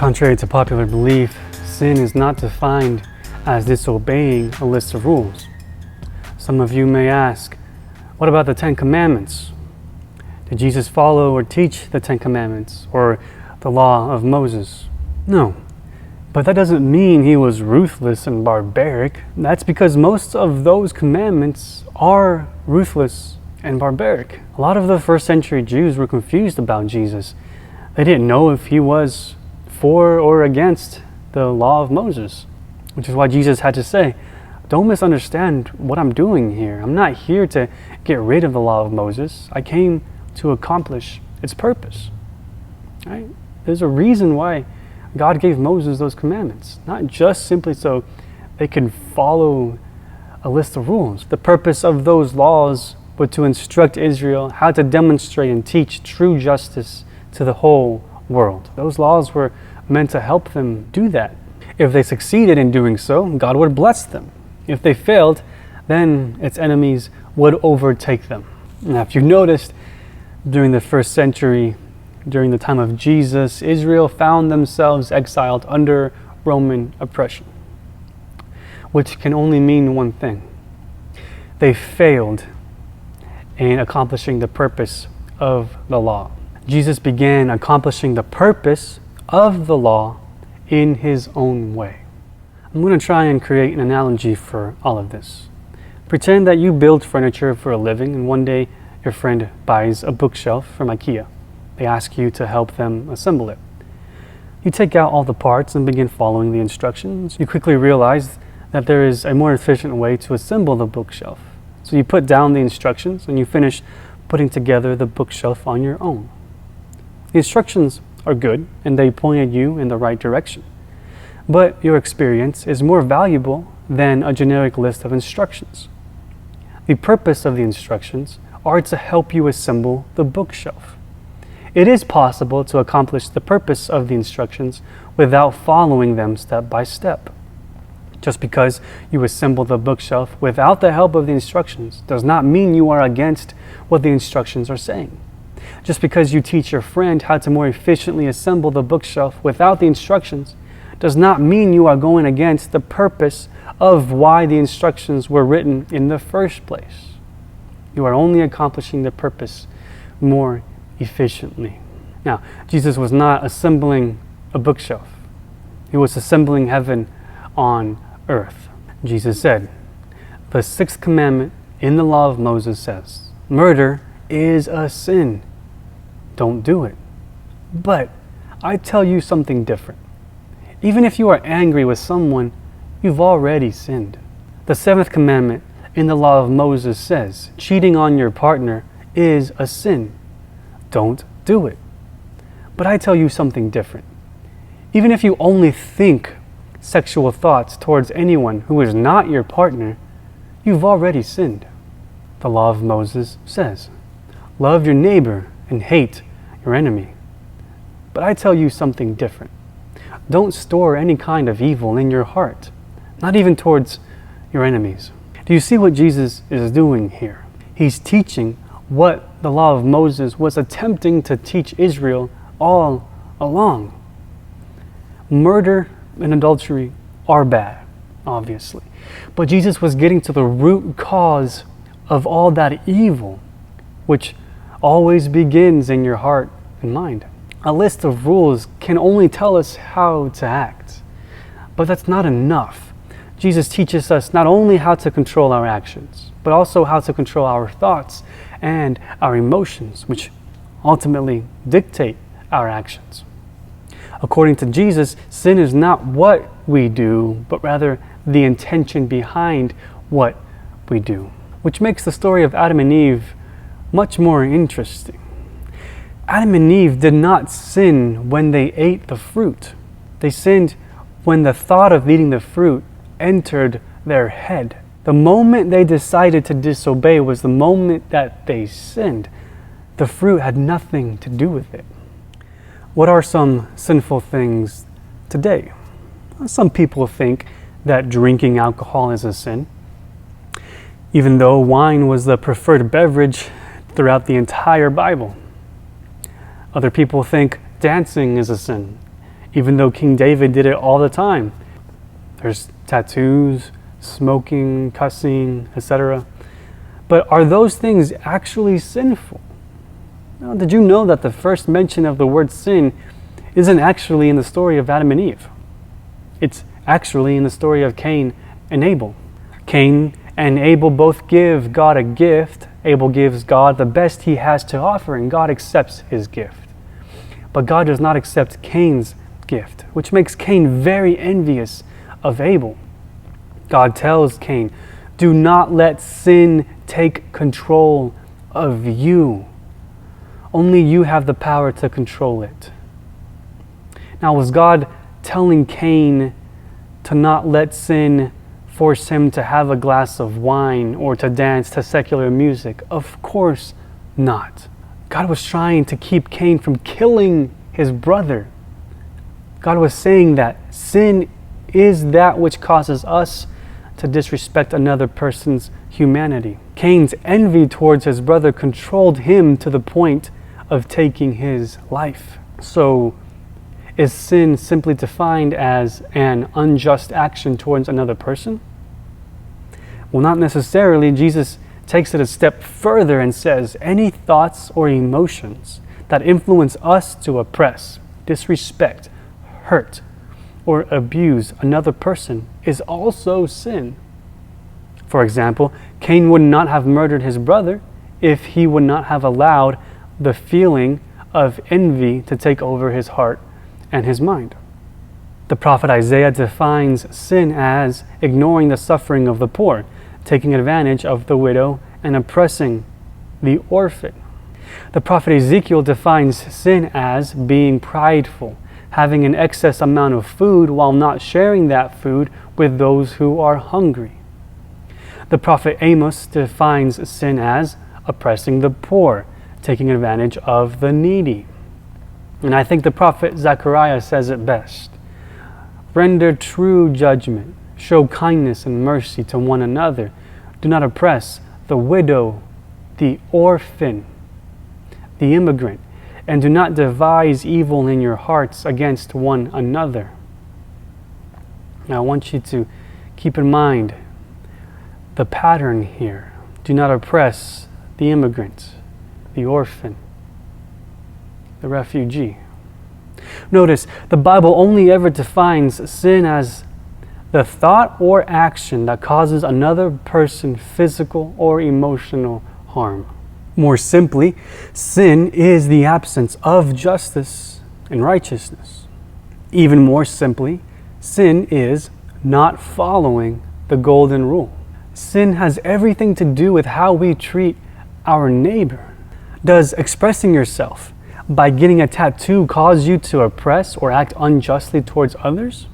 Contrary to popular belief, sin is not defined as disobeying a list of rules. Some of you may ask, what about the Ten Commandments? Did Jesus follow or teach the Ten Commandments or the law of Moses? No. But that doesn't mean he was ruthless and barbaric. That's because most of those commandments are ruthless and barbaric. A lot of the first century Jews were confused about Jesus. They didn't know if he was for or against the law of Moses, which is why Jesus had to say, don't misunderstand what I'm doing here. I'm not here to get rid of the law of Moses. I came to accomplish its purpose. Right? There's a reason why God gave Moses those commandments, not just simply so they could follow a list of rules. The purpose of those laws was to instruct Israel how to demonstrate and teach true justice to the whole world. Those laws were meant to help them do that. If they succeeded in doing so, God would bless them. If they failed, then its enemies would overtake them. Now, if you noticed, during the first century, during the time of Jesus, Israel found themselves exiled under Roman oppression, which can only mean one thing. They failed in accomplishing the purpose of the law. Jesus began accomplishing the purpose of the law in his own way. I'm going to try and create an analogy for all of this. Pretend that you build furniture for a living and one day your friend buys a bookshelf from IKEA. They ask you to help them assemble it. You take out all the parts and begin following the instructions. You quickly realize that there is a more efficient way to assemble the bookshelf. So you put down the instructions and you finish putting together the bookshelf on your own. The instructions are good and they pointed you in the right direction. But your experience is more valuable than a generic list of instructions. The purpose of the instructions are to help you assemble the bookshelf. It is possible to accomplish the purpose of the instructions without following them step by step. Just because you assemble the bookshelf without the help of the instructions does not mean you are against what the instructions are saying. Just because you teach your friend how to more efficiently assemble the bookshelf without the instructions does not mean you are going against the purpose of why the instructions were written in the first place. You are only accomplishing the purpose more efficiently. Now, Jesus was not assembling a bookshelf. He was assembling heaven on earth. Jesus said, the sixth commandment in the law of Moses says, murder is a sin. Don't do it. But I tell you something different. Even if you are angry with someone, you've already sinned. The seventh commandment in the law of Moses says, cheating on your partner is a sin. Don't do it. But I tell you something different. Even if you only think sexual thoughts towards anyone who is not your partner, you've already sinned. The law of Moses says, love your neighbor and hate your enemy. But I tell you something different. Don't store any kind of evil in your heart, not even towards your enemies. Do you see what Jesus is doing here? He's teaching what the law of Moses was attempting to teach Israel all along. Murder and adultery are bad, obviously. But Jesus was getting to the root cause of all that evil, which always begins in your heart and mind. A list of rules can only tell us how to act, but that's not enough. Jesus teaches us not only how to control our actions, but also how to control our thoughts and our emotions, which ultimately dictate our actions. According to Jesus, sin is not what we do, but rather the intention behind what we do, which makes the story of Adam and Eve much more interesting. Adam and Eve did not sin when they ate the fruit. They sinned when the thought of eating the fruit entered their head. The moment they decided to disobey was the moment that they sinned. The fruit had nothing to do with it. What are some sinful things today? Some people think that drinking alcohol is a sin, even though wine was the preferred beverage throughout the entire Bible. Other people think dancing is a sin, even though King David did it all the time. There's tattoos, smoking, cussing, etc. But are those things actually sinful? Now, did you know that the first mention of the word sin isn't actually in the story of Adam and Eve? It's actually in the story of Cain and Abel. Cain and Abel both give God a gift. Abel gives God the best he has to offer, and God accepts his gift. But God does not accept Cain's gift, which makes Cain very envious of Abel. God tells Cain, "Do not let sin take control of you. Only you have the power to control it." Now, was God telling Cain to not let sin force him to have a glass of wine or to dance to secular music? Of course not. God was trying to keep Cain from killing his brother. God was saying that sin is that which causes us to disrespect another person's humanity. Cain's envy towards his brother controlled him to the point of taking his life. So, is sin simply defined as an unjust action towards another person? Well, not necessarily. Jesus takes it a step further and says, any thoughts or emotions that influence us to oppress, disrespect, hurt, or abuse another person is also sin. For example, Cain would not have murdered his brother if he would not have allowed the feeling of envy to take over his heart and his mind. The prophet Isaiah defines sin as ignoring the suffering of the poor, taking advantage of the widow, and oppressing the orphan. The prophet Ezekiel defines sin as being prideful, having an excess amount of food while not sharing that food with those who are hungry. The prophet Amos defines sin as oppressing the poor, taking advantage of the needy. And I think the prophet Zechariah says it best. Render true judgment, show kindness and mercy to one another. Do not oppress the widow, the orphan, the immigrant, and do not devise evil in your hearts against one another. Now I want you to keep in mind the pattern here. Do not oppress the immigrant, the orphan, the refugee. Notice, the Bible only ever defines sin as the thought or action that causes another person physical or emotional harm. More simply, sin is the absence of justice and righteousness. Even more simply, sin is not following the golden rule. Sin has everything to do with how we treat our neighbor. Does expressing yourself by getting a tattoo cause you to oppress or act unjustly towards others?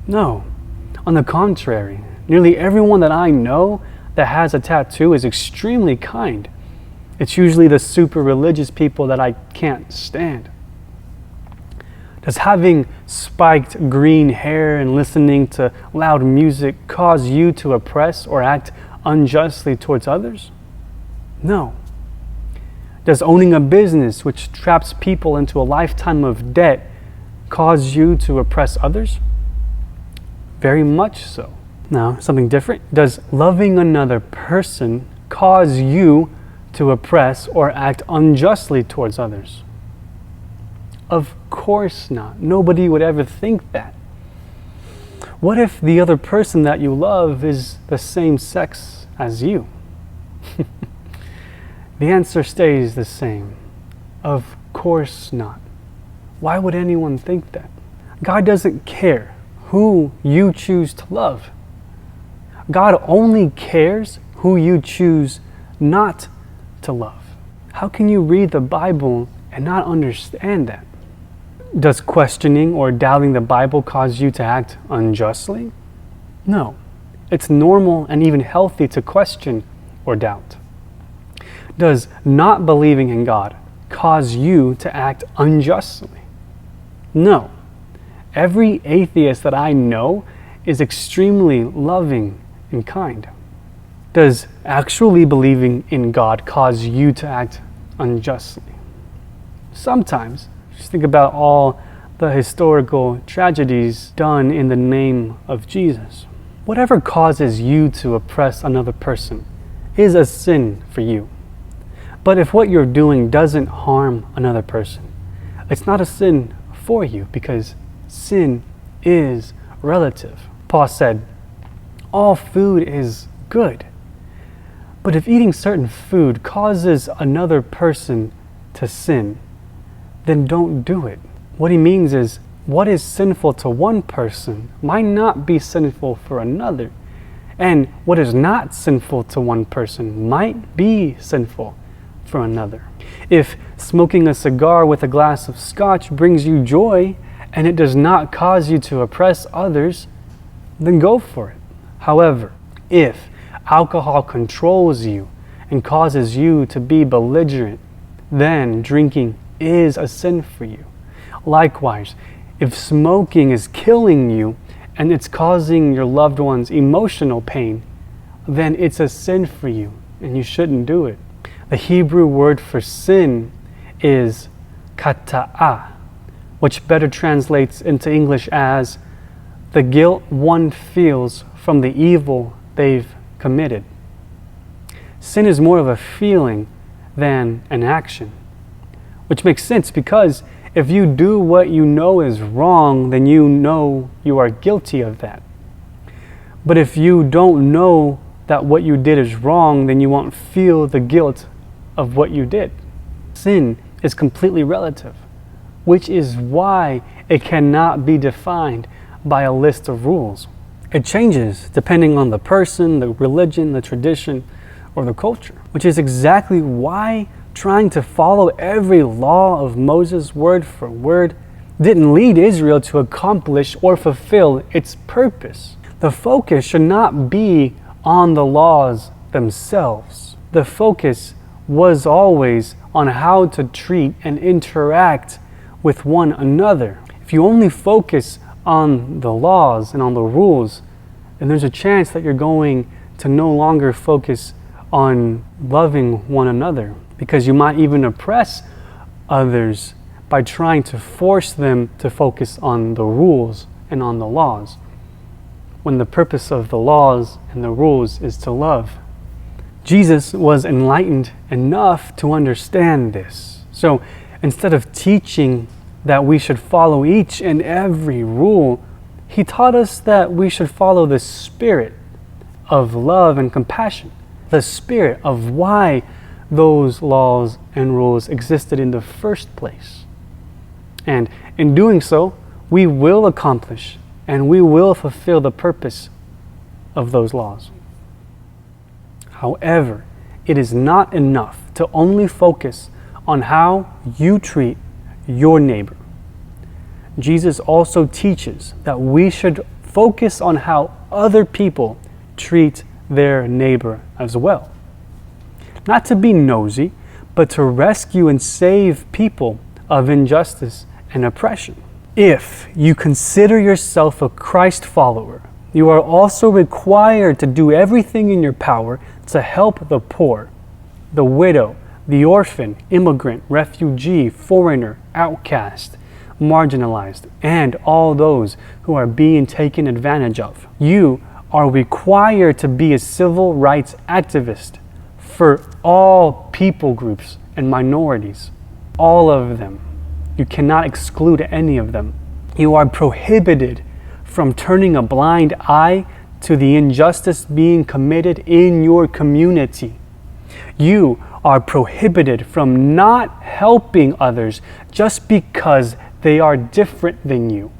No. On the contrary, nearly everyone that I know that has a tattoo is extremely kind. It's usually the super religious people that I can't stand. Does having spiked green hair and listening to loud music cause you to oppress or act unjustly towards others? No. Does owning a business which traps people into a lifetime of debt cause you to oppress others? Very much so. Now, something different. Does loving another person cause you to oppress or act unjustly towards others? Of course not. Nobody would ever think that. What if the other person that you love is the same sex as you? The answer stays the same. Of course not. Why would anyone think that? God doesn't care who you choose to love. God only cares who you choose not to love. How can you read the Bible and not understand that? Does questioning or doubting the Bible cause you to act unjustly? No. It's normal and even healthy to question or doubt. Does not believing in God cause you to act unjustly? No. Every atheist that I know is extremely loving and kind. Does actually believing in God cause you to act unjustly? Sometimes. Just think about all the historical tragedies done in the name of Jesus. Whatever causes you to oppress another person is a sin for you. But if what you're doing doesn't harm another person, it's not a sin for you, because sin is relative. Paul said, all food is good. But if eating certain food causes another person to sin, then don't do it. What he means is, what is sinful to one person might not be sinful for another. And what is not sinful to one person might be sinful for another. If smoking a cigar with a glass of scotch brings you joy and it does not cause you to oppress others, then go for it. However, if alcohol controls you and causes you to be belligerent, then drinking is a sin for you. Likewise, if smoking is killing you and it's causing your loved ones emotional pain, then it's a sin for you and you shouldn't do it. The Hebrew word for sin is kata'ah, which better translates into English as the guilt one feels from the evil they've committed. Sin is more of a feeling than an action, which makes sense because if you do what you know is wrong, then you know you are guilty of that. But if you don't know that what you did is wrong, then you won't feel the guilt of what you did. Sin is completely relative, which is why it cannot be defined by a list of rules. It changes depending on the person, the religion, the tradition, or the culture, which is exactly why trying to follow every law of Moses word for word didn't lead Israel to accomplish or fulfill its purpose. The focus should not be on the laws themselves. The focus was always on how to treat and interact with one another. If you only focus on the laws and on the rules, then there's a chance that you're going to no longer focus on loving one another, because you might even oppress others by trying to force them to focus on the rules and on the laws, when the purpose of the laws and the rules is to love. Jesus was enlightened enough to understand this. So instead of teaching that we should follow each and every rule, he taught us that we should follow the spirit of love and compassion, the spirit of why those laws and rules existed in the first place. And in doing so, we will accomplish and we will fulfill the purpose of those laws. However, it is not enough to only focus on how you treat your neighbor. Jesus also teaches that we should focus on how other people treat their neighbor as well. Not to be nosy, but to rescue and save people of injustice and oppression. If you consider yourself a Christ follower, you are also required to do everything in your power to help the poor, the widow, the orphan, immigrant, refugee, foreigner, outcast, marginalized, and all those who are being taken advantage of. You are required to be a civil rights activist for all people groups and minorities, all of them. You cannot exclude any of them. You are prohibited from turning a blind eye to the injustice being committed in your community. You are prohibited from not helping others just because they are different than you,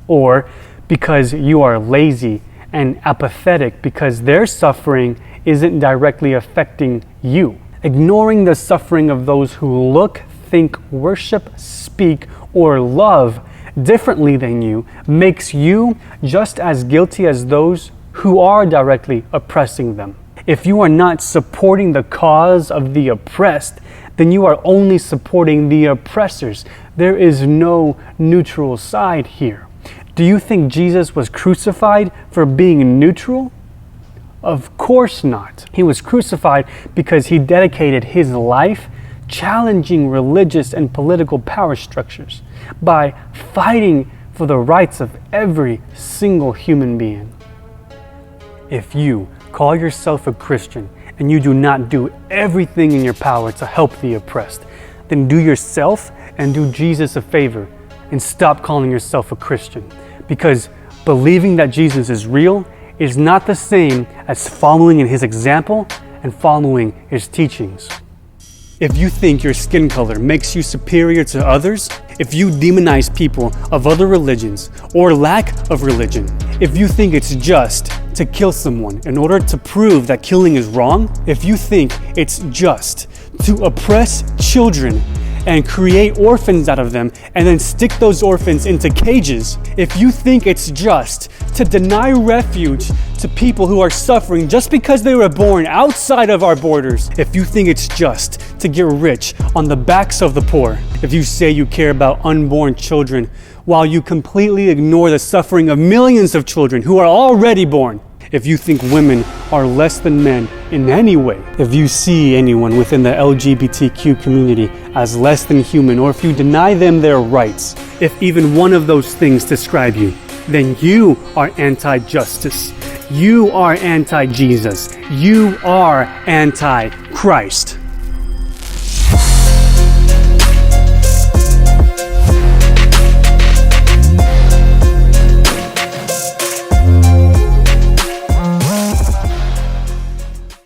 or because you are lazy and apathetic because their suffering isn't directly affecting you. Ignoring the suffering of those who look, think, worship, speak, or love differently than you makes you just as guilty as those who are directly oppressing them. If you are not supporting the cause of the oppressed, then you are only supporting the oppressors. There is no neutral side here. Do you think Jesus was crucified for being neutral? Of course not. He was crucified because he dedicated his life challenging religious and political power structures, by fighting for the rights of every single human being. If you call yourself a Christian and you do not do everything in your power to help the oppressed, then do yourself and do Jesus a favor and stop calling yourself a Christian. Because believing that Jesus is real is not the same as following in his example and following his teachings. If you think your skin color makes you superior to others, if you demonize people of other religions or lack of religion, if you think it's just to kill someone in order to prove that killing is wrong, if you think it's just to oppress children and create orphans out of them and then stick those orphans into cages, if you think it's just to deny refuge to people who are suffering just because they were born outside of our borders, if you think it's just to get rich on the backs of the poor, if you say you care about unborn children while you completely ignore the suffering of millions of children who are already born, if you think women are less than men in any way, if you see anyone within the LGBTQ community as less than human, or if you deny them their rights, if even one of those things describe you, then you are anti-justice. You are anti-Jesus. You are anti-Christ.